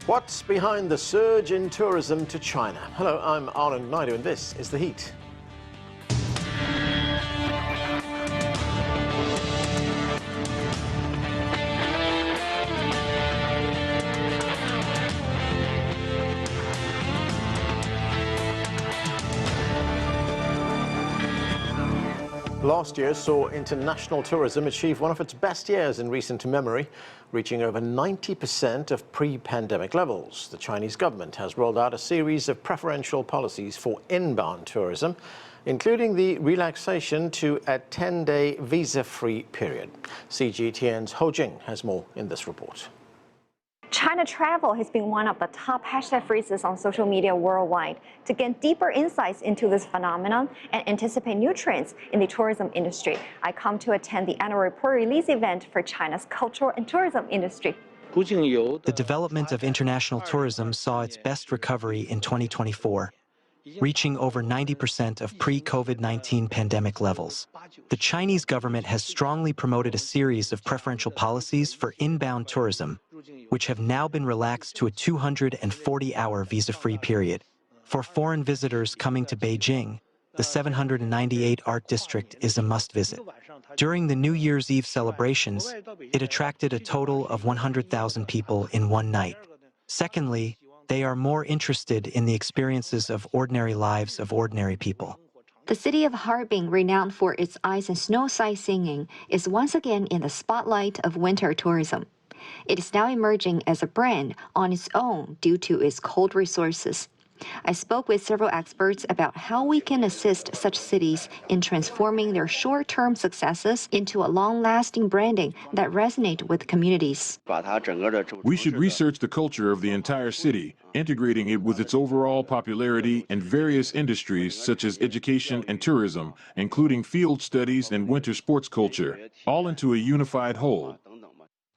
What's behind the surge in tourism to China? Hello, I'm Anand Naidu and this is The Heat. Last year saw international tourism achieve one of its best years in recent memory, reaching over 90% of pre-pandemic levels. The Chinese government has rolled out a series of preferential policies for inbound tourism, including the relaxation to a 10-day visa-free period. CGTN's Ho Jing has more in this report. China travel has been one of the top hashtag phrases on social media worldwide. To get deeper insights into this phenomenon and anticipate new trends in the tourism industry, I come to attend the annual report release event for China's cultural and tourism industry. The development of international tourism saw its best recovery in 2024, reaching over 90% of pre-COVID-19 pandemic levels. The Chinese government has strongly promoted a series of preferential policies for inbound tourism, which have now been relaxed to a 240-hour visa-free period. For foreign visitors coming to Beijing, the 798 Art District is a must-visit. During the New Year's Eve celebrations, it attracted a total of 100,000 people in one night. Secondly, they are more interested in the experiences of ordinary lives of ordinary people. The city of Harbin, renowned for its ice and snow sightseeing, is once again in the spotlight of winter tourism. It is now emerging as a brand on its own due to its cold resources. I spoke with several experts about how we can assist such cities in transforming their short-term successes into a long-lasting branding that resonates with communities. We should research the culture of the entire city, integrating it with its overall popularity and various industries such as education and tourism, including field studies and winter sports culture, all into a unified whole.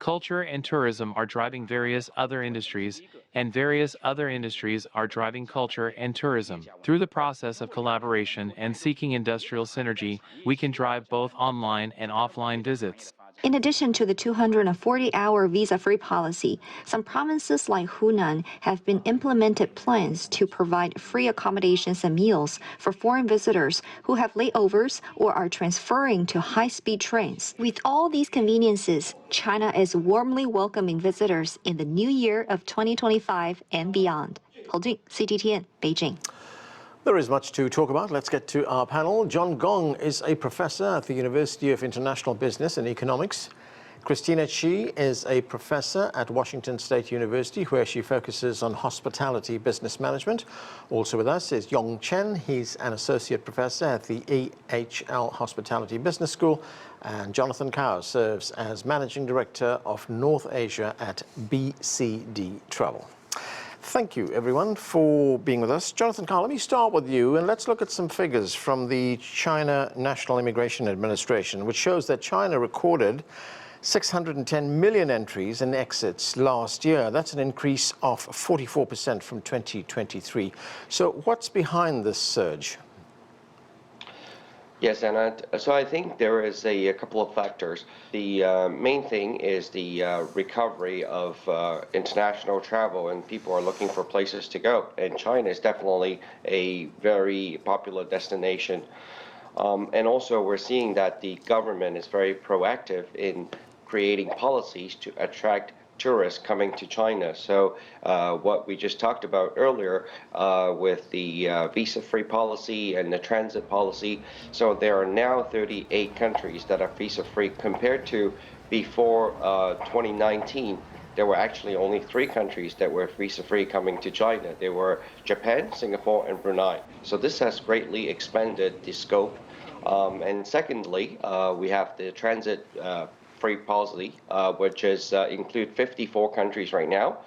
Culture and tourism are driving various other industries, and various other industries are driving culture and tourism. Through the process of collaboration and seeking industrial synergy, we can drive both online and offline visits. In addition to the 240-hour visa-free policy, some provinces like Hunan have been implemented plans to provide free accommodations and meals for foreign visitors who have layovers or are transferring to high-speed trains. With all these conveniences, China is warmly welcoming visitors in the new year of 2025 and beyond. Ho Jing, CGTN, Beijing. There is much to talk about. Let's get to our panel. Gong is a professor at the University of International Business and Economics. Christina Chi is a professor at Washington State University, where she focuses on hospitality business management. Also with us is Yong Chen. He's an associate professor at the EHL Hospitality Business School. And Jonathan Kao serves as managing director of North Asia at BCD Travel. Thank you, everyone, for being with us. Jonathan Carr, let me start with you, and let's look at some figures from the China National Immigration Administration, which shows that China recorded 610 million entries and exits last year. That's an increase of 44% from 2023. So what's behind this surge? Yes, and so I think there is a couple of factors. The main thing is the recovery of international travel, and people are looking for places to go. And China is definitely a very popular destination. And also we're seeing that the government is very proactive in creating policies to attract tourists coming to China. So what we just talked about earlier with the visa-free policy and the transit policy, so there are now 38 countries that are visa-free compared to before 2019. There were actually only 3 countries that were visa-free coming to China. They were Japan, Singapore, and Brunei. So this has greatly expanded the scope. And secondly, we have the transit free policy, which is include 54 countries right now,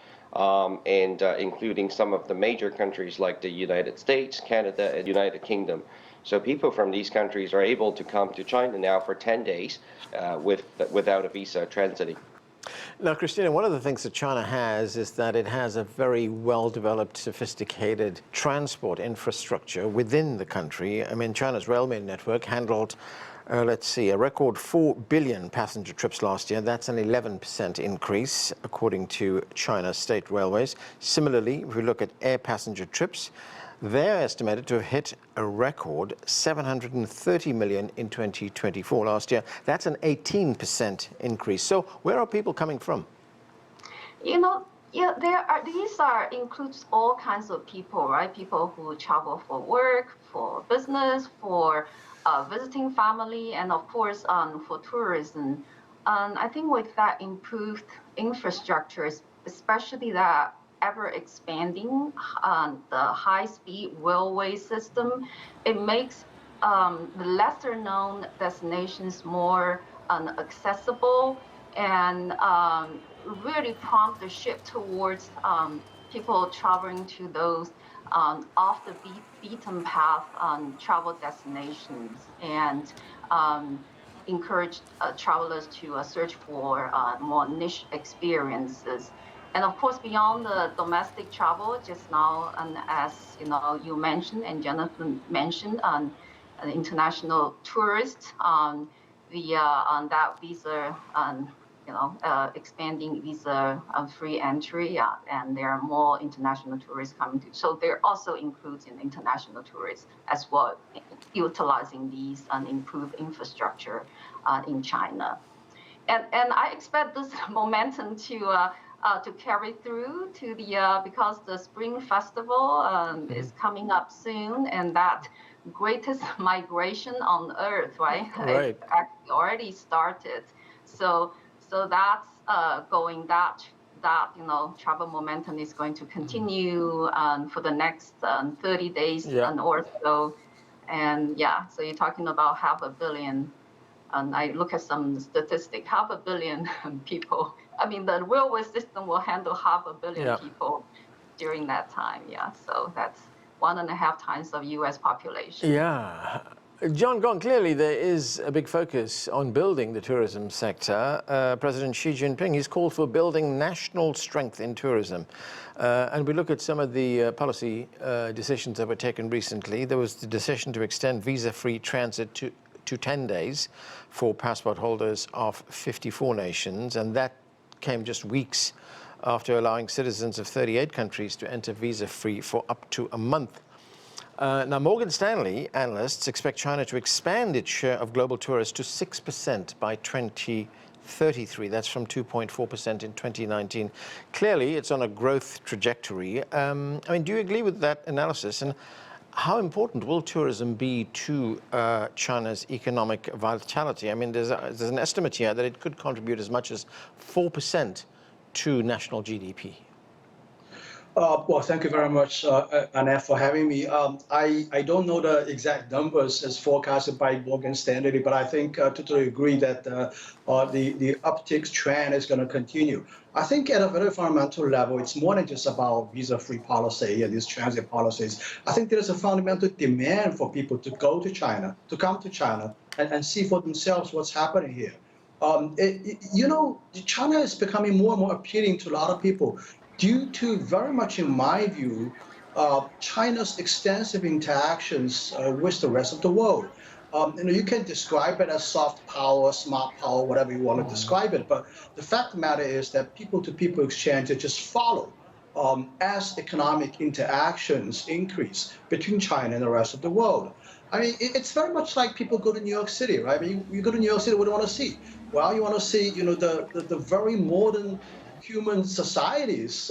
and including some of the major countries like the United States, Canada, and United Kingdom. So people from these countries are able to come to China now for 10 days without a visa transiting. Now, Christina, one of the things that China has is that it has a very well-developed, sophisticated transport infrastructure within the country. I mean, China's railway network handled Let's see, a record 4 billion passenger trips last year. That's an 11% increase, according to China's state railways. Similarly, if we look at air passenger trips, they're estimated to have hit a record 730 million in 2024 last year. That's an 18% increase. So where are people coming from? Yeah, these includes all kinds of people, right? People who travel for work, for business, for visiting family, and of course for tourism. I think with that improved infrastructure, especially that ever expanding the high-speed railway system, it makes the lesser known destinations more accessible and really prompt the shift towards people traveling to those off the beaten path travel destinations, and encourage travelers to search for more niche experiences. And of course, beyond the domestic travel, just now, as you mentioned and Jonathan mentioned, international tourists, these are expanding visa free entry, and there are more international tourists coming to. So there also includes international tourists as well, utilizing these improved infrastructure in China. And I expect this momentum to carry through to because the Spring Festival is coming up soon, and that greatest migration on Earth, right? Right. It actually already started. So that's going that travel momentum is going to continue for the next 30 days or so. And yeah, so you're talking about 500 million. And I look at some statistic, 500 million people. I mean, the railway system will handle 500 million people during that time. Yeah, so that's 1.5 times of U.S. population. Yeah. John Gong, clearly there is a big focus on building the tourism sector. President Xi Jinping, he's called for building national strength in tourism. And we look at some of the policy decisions that were taken recently. There was the decision to extend visa-free transit to 10 days for passport holders of 54 nations, and that came just weeks after allowing citizens of 38 countries to enter visa-free for up to a month. Now, Morgan Stanley analysts expect China to expand its share of global tourists to 6% by 2033. That's from 2.4% in 2019. Clearly, it's on a growth trajectory. I mean, do you agree with that analysis? And how important will tourism be to China's economic vitality? I mean, there's an estimate here that it could contribute as much as 4% to national GDP. Well, thank you very much, Annette, for having me. I don't know the exact numbers as forecasted by Morgan Stanley, but I think totally agree that the uptick trend is going to continue. I think at a very fundamental level, it's more than just about visa-free policy and these transit policies. I think there's a fundamental demand for people to go to China, to come to China and see for themselves what's happening here. China is becoming more and more appealing to a lot of people, due to, very much in my view, China's extensive interactions with the rest of the world. You can describe it as soft power, smart power, whatever you want to describe it. But the fact of the matter is that people-to-people exchanges just follow as economic interactions increase between China and the rest of the world. I mean, it's very much like people go to New York City, right? I mean, you go to New York City, what do you want to see? Well, you want to see, the very modern human societies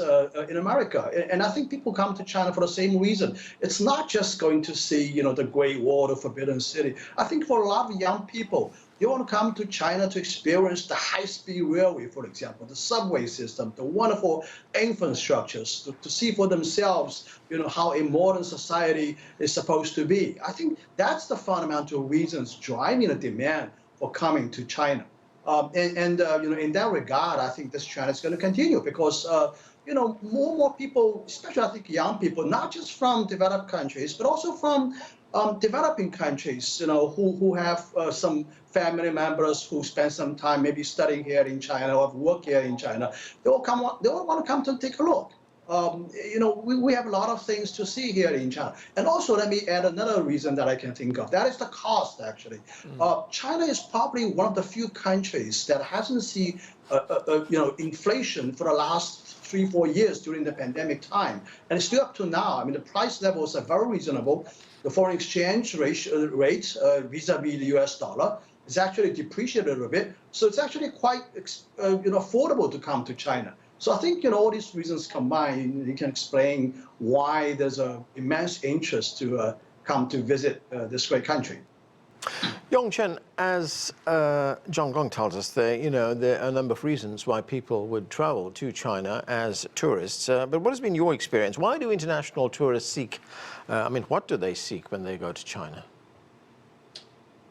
in America. And I think people come to China for the same reason. It's not just going to see, the Great Wall, the Forbidden City. I think for a lot of young people, they want to come to China to experience the high-speed railway, for example, the subway system, the wonderful infrastructures, to see for themselves, how a modern society is supposed to be. I think that's the fundamental reasons driving the demand for coming to China. In that regard, I think this trend is going to continue because, more and more people, especially I think young people, not just from developed countries, but also from developing countries, who have some family members who spend some time maybe studying here in China or work here in China, they all want to come to take a look. we have a lot of things to see here in China. And also, let me add another reason that I can think of. That is the cost, actually. China is probably one of the few countries that hasn't seen, inflation for the last 3-4 years during the pandemic time. And still up to now, I mean, the price levels are very reasonable. The foreign exchange rate vis-a-vis the US dollar is actually depreciated a little bit. So it's actually quite affordable to come to China. So I think all these reasons combined, you can explain why there's an immense interest to come to visit this great country. Yong, Chen, as John Gong tells us, there are a number of reasons why people would travel to China as tourists. But what has been your experience? Why do international tourists seek? What do they seek when they go to China?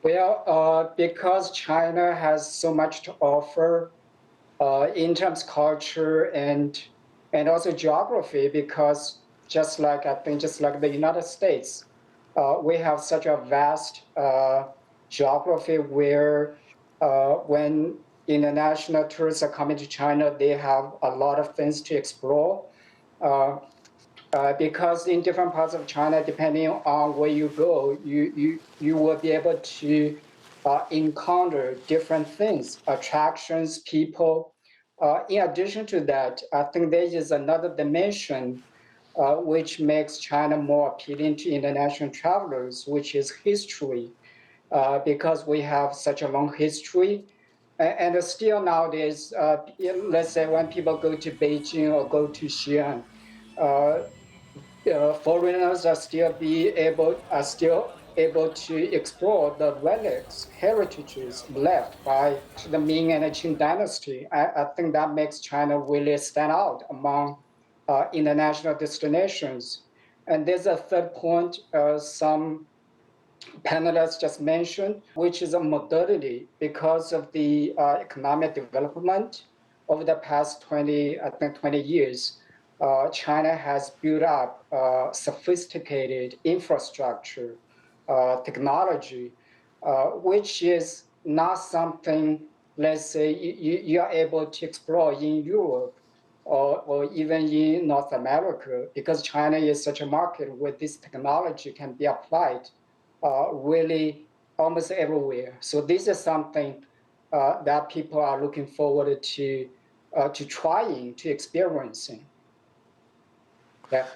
Well, because China has so much to offer in terms of culture and also geography, because just like the United States, we have such a vast geography where when international tourists are coming to China, they have a lot of things to explore. Because in different parts of China, depending on where you go, you will be able to encounter different things, attractions, people. In addition to that, I think there is another dimension which makes China more appealing to international travelers, which is history, because we have such a long history. And still nowadays, let's say when people go to Beijing or go to Xi'an, foreigners are still able to explore the relics, heritages left by the Ming and the Qing dynasty. I think that makes China really stand out among international destinations. And there's a third point some panelists just mentioned, which is a modernity. Because of the economic development over the past 20 years. China has built up sophisticated infrastructure, technology, which is not something, let's say, you are able to explore in Europe or even in North America, because China is such a market where this technology can be applied really almost everywhere. So this is something that people are looking forward to trying, to experiencing. Yeah.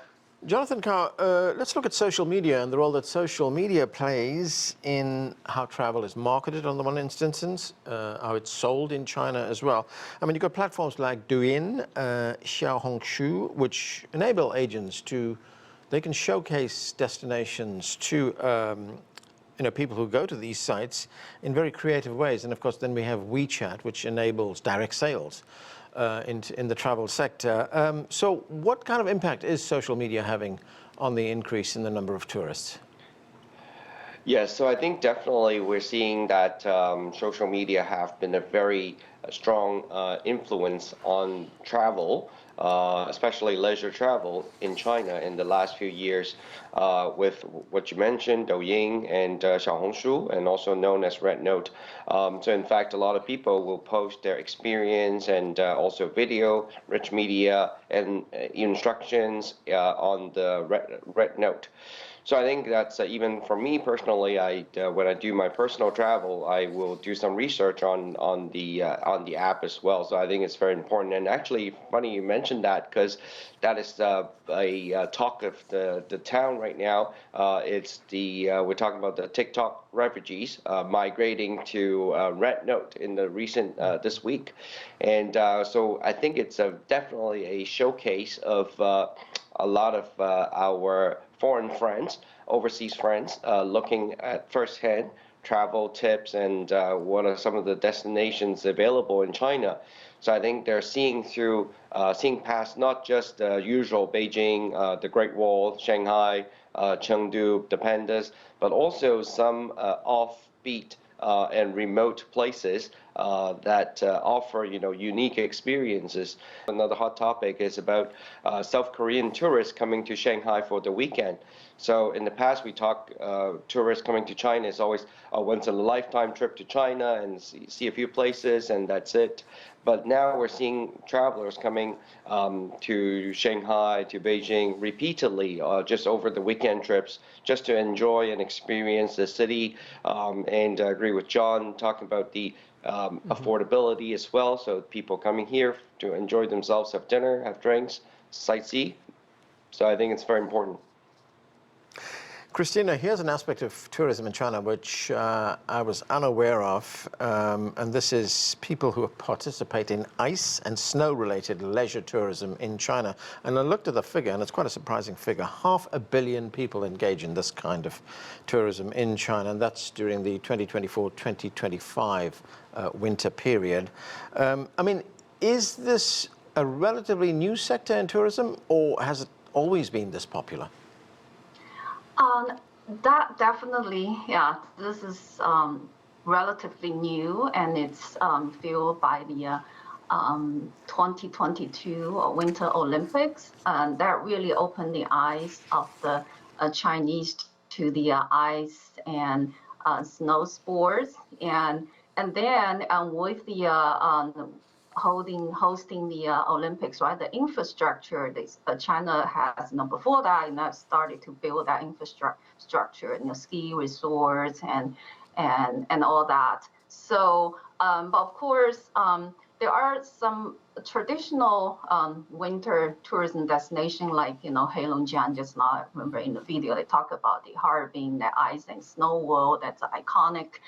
Jonathan Carr, let's look at social media and the role that social media plays in how travel is marketed on the one instance, how it's sold in China as well. You've got platforms like Douyin, Xiaohongshu, which enable agents they can showcase destinations to people who go to these sites in very creative ways. And of course, then we have WeChat, which enables direct sales. In the travel sector. So what kind of impact is social media having on the increase in the number of tourists? Yes, so I think definitely we're seeing that social media have been a very strong influence on travel, especially leisure travel in China in the last few years, with what you mentioned, Douyin and Xiaohongshu, and also known as Red Note. So in fact, a lot of people will post their experience and also video, rich media, and instructions on the Red Note. So I think that's even for me personally. When I do my personal travel, I will do some research on the app as well. So I think it's very important. And actually, funny you mentioned that, because that is a talk of the town right now. We're talking about the TikTok refugees migrating to Red Note in the recent this week, and so I think it's definitely a showcase of a lot of our foreign friends, overseas friends, looking at firsthand travel tips and what are some of the destinations available in China. So I think they're seeing past not just the usual Beijing, the Great Wall, Shanghai, Chengdu, the pandas, but also some offbeat and remote places that offer, unique experiences. Another hot topic is about South Korean tourists coming to Shanghai for the weekend. So in the past, we talk tourists coming to China is always a once-in-a-lifetime trip to China and see a few places, and that's it. But now we're seeing travelers coming to Shanghai, to Beijing repeatedly, just over the weekend trips, just to enjoy and experience the city. And I agree with John talking about the affordability as well. So people coming here to enjoy themselves, have dinner, have drinks, sightsee. So I think it's very important. Christina, here's an aspect of tourism in China which I was unaware of, and this is people who participate in ice and snow-related leisure tourism in China. And I looked at the figure, and it's quite a surprising figure. 500 million people engage in this kind of tourism in China, and that's during the 2024-2025 winter period. I mean, is this a relatively new sector in tourism, or has it always been this popular? That definitely, yeah, this is relatively new, and it's fueled by the 2022 Winter Olympics, and that really opened the eyes of the Chinese to the ice and snow sports, and then with the hosting the Olympics, right? The infrastructure, China has, before that, started to build that infrastructure, ski resorts and all that. So, but of course, there are some traditional winter tourism destination like, Heilongjiang. Just now, I remember in the video they talk about the Harbin, the ice and snow world. That's an iconic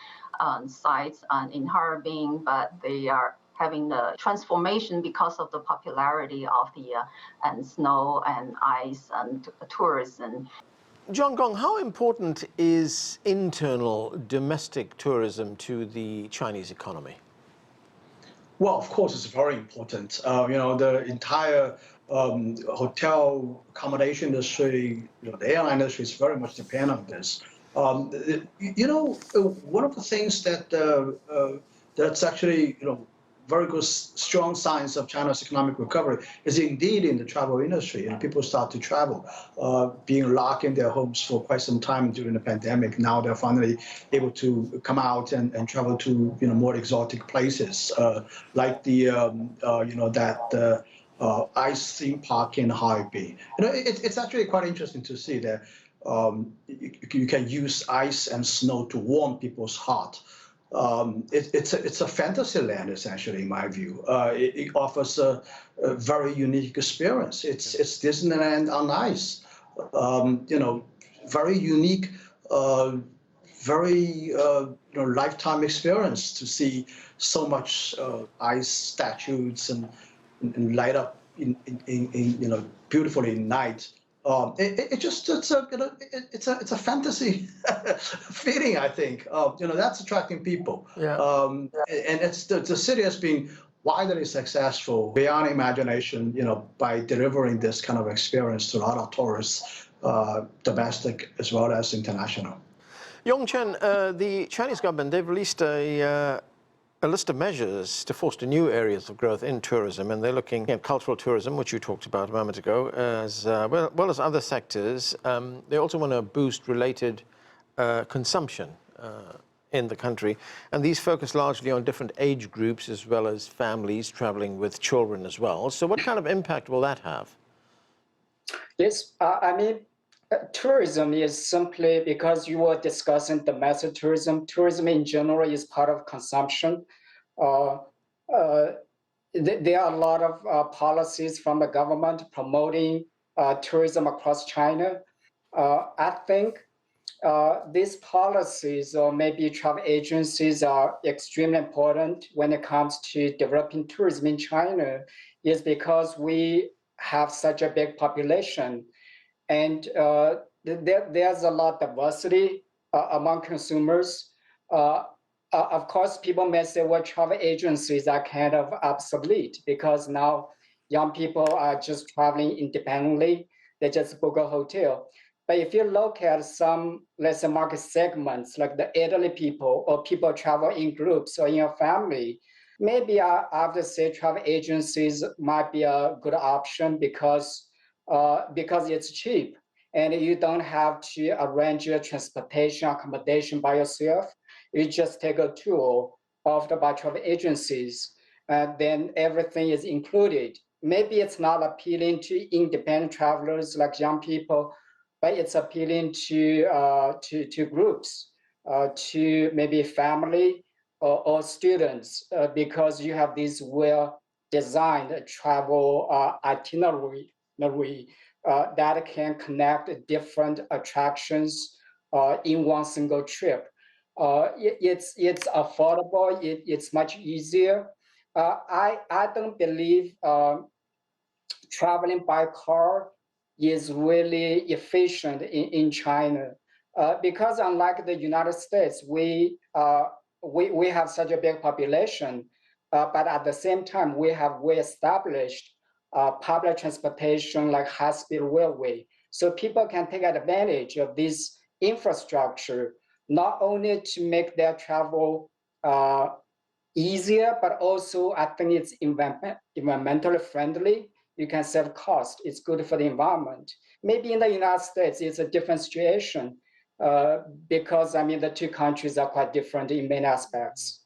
sites in Harbin, but they are having the transformation because of the popularity of the and snow and ice and tourism. John Gong, how important is internal domestic tourism to the Chinese economy? Well, of course, it's very important. The entire hotel accommodation industry, the airline industry is very much dependent on this. One of the things that's actually, very good, strong signs of China's economic recovery is indeed in the travel industry. People start to travel, being locked in their homes for quite some time during the pandemic. Now they're finally able to come out and travel to more exotic places, like the ice theme park in Harbin. It's actually quite interesting to see that you can use ice and snow to warm people's heart. It's a fantasy land, essentially, in my view. It offers a very unique experience. It's Disneyland on ice. Very unique, very lifetime experience to see so much ice statues and light up in beautifully at night. It's a fantasy feeling, I think. That's attracting people. Yeah. And it's the city has been widely successful beyond imagination, by delivering this kind of experience to a lot of tourists, domestic as well as international. Yong, Chen, the Chinese government, they've released a list of measures to foster new areas of growth in tourism, and they're looking at cultural tourism, which you talked about a moment ago, as well as other sectors. They also want to boost related consumption in the country, and these focus largely on different age groups as well as families traveling with children as well. So what kind of impact will that have? Yes, tourism is simply, because you were discussing domestic tourism. Tourism in general is part of consumption. There are a lot of policies from the government promoting tourism across China. I think these policies, or maybe travel agencies, are extremely important when it comes to developing tourism in China, is because we have such a big population. And there's a lot of diversity among consumers. Of course, people may say, well, travel agencies are kind of obsolete because now young people are just traveling independently. They just book a hotel. But if you look at some, let's say, market segments, like the elderly people or people travel in groups or in a family, maybe I would say travel agencies might be a good option because it's cheap and you don't have to arrange your transportation accommodation by yourself. You just take a tour offered by travel agencies, and then everything is included. Maybe it's not appealing to independent travelers like young people, but it's appealing to groups, to maybe family or students, because you have this well-designed travel itinerary that can connect different attractions in one single trip. It's affordable. It's much easier. I don't believe traveling by car is really efficient in China, because unlike the United States, we have such a big population, but at the same time we have well-established public transportation like high-speed railway, so people can take advantage of this infrastructure not only to make their travel easier, but also I think it's environmentally friendly. You can save cost. It's good for the environment. Maybe in the United States, it's a different situation because I mean the two countries are quite different in many aspects.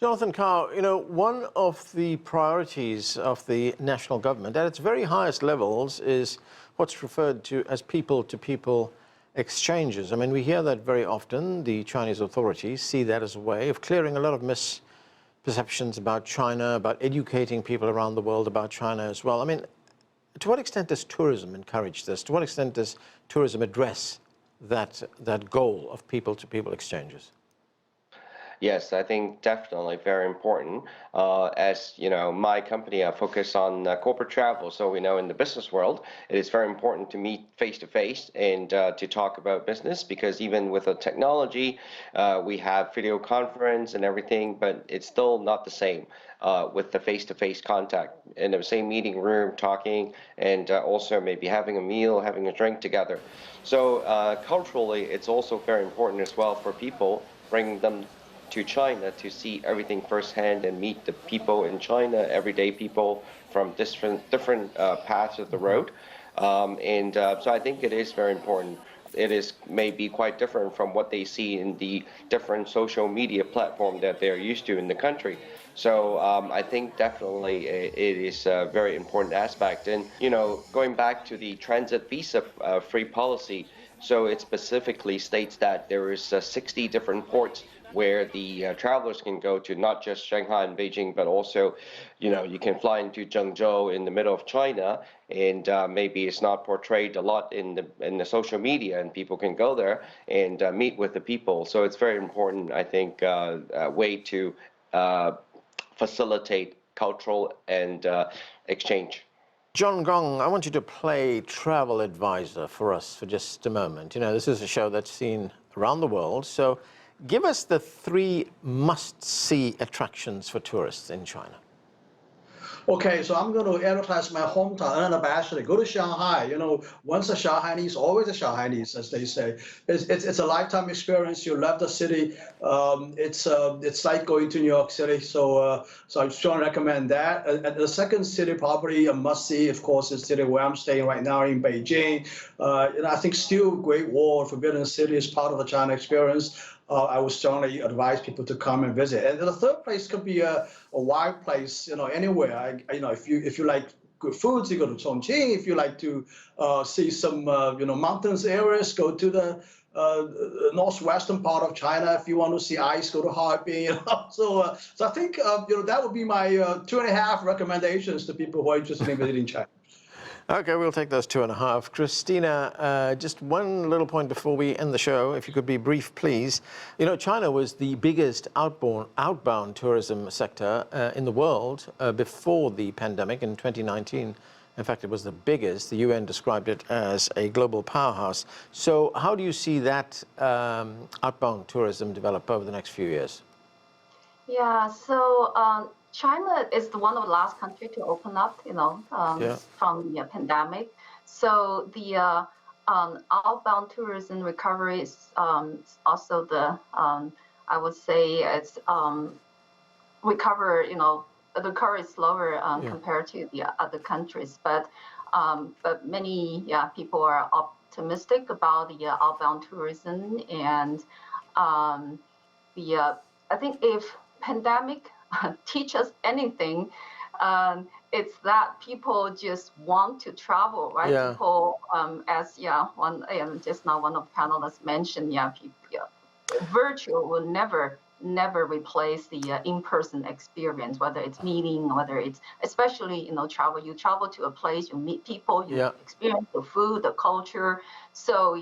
Jonathan Cao, you know, one of the priorities of the national government at its very highest levels is what's referred to as people-to-people exchanges. I mean, we hear that very often. The Chinese authorities see that as a way of clearing a lot of misperceptions about China, about educating people around the world about China as well. I mean, to what extent does tourism encourage this? To what extent does tourism address that goal of people-to-people exchanges? Yes, I think definitely very important. As you know, my company focus on corporate travel, so we know in the business world it is very important to meet face to face and to talk about business, because even with the technology, we have video conference and everything, but it's still not the same with the face-to-face contact in the same meeting room, talking, and also maybe having a meal, having a drink together. So culturally, it's also very important as well for people, bringing them to China to see everything firsthand and meet the people in China, everyday people from different paths of the road. So I think it is very important. It is maybe quite different from what they see in the different social media platform that they're used to in the country. So I think definitely it is a very important aspect. And, you know, going back to the transit visa free policy, so it specifically states that there is 60 different ports where the travelers can go to, not just Shanghai and Beijing, but also, you know, you can fly into Zhengzhou in the middle of China, and maybe it's not portrayed a lot in the social media, and people can go there and meet with the people. So it's very important, I think, way to facilitate cultural and exchange. Gong, I want you to play travel advisor for us for just a moment. You know, this is a show that's seen around the world, so give us the 3 must-see attractions for tourists in China. Okay, so I'm going to advertise my hometown unabashedly. Go to Shanghai. You know, once a Shanghainese, always a Shanghainese, as they say. It's a lifetime experience. You love the city. It's like going to New York City. So I strongly recommend that. And the second city, probably a must-see, of course, is the city where I'm staying right now in Beijing. And I think still Great Wall, Forbidden City is part of the China experience. I would strongly advise people to come and visit. And the third place could be a wild place, you know, anywhere. You know, if you like good foods, you go to Chongqing. If you like to see some, you know, mountains areas, go to the northwestern part of China. If you want to see ice, go to Harbin. You know? So I think, you know, that would be my 2.5 recommendations to people who are interested in visiting China. Okay, we'll take those 2.5. Christina, just one little point before we end the show, if you could be brief, please. You know, China was the biggest outbound tourism sector in the world before the pandemic in 2019. In fact, it was the biggest. The UN described it as a global powerhouse. So how do you see that outbound tourism develop over the next few years? Yeah, so China is one of the last countries to open up, you know, from the pandemic. So the outbound tourism recovery is also the, I would say it's recover, the recovery is slower compared to the other countries, but many people are optimistic about the outbound tourism, and I think if pandemic teach us anything, it's that people just want to travel, right? Yeah. People, as one just now one of the panelists mentioned, virtual will never replace the in-person experience, whether it's meeting, whether it's especially travel. You travel to a place, you meet people, you experience the food, the culture. So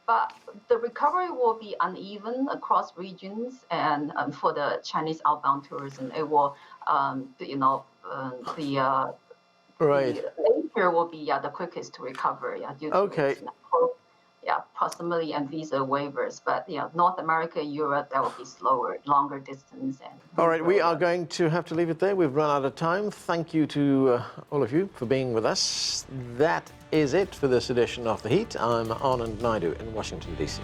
but the recovery will be uneven across regions, and for the Chinese outbound tourism, it will the Asia will be the quickest to recover due to its proximity and visa waivers. But North America, Europe, that will be slower, longer distance. And all right, we are going to have to leave it there. We've run out of time. Thank you to all of you for being with us. That is it for this edition of The Heat. I'm Anand Naidu in Washington, D.C.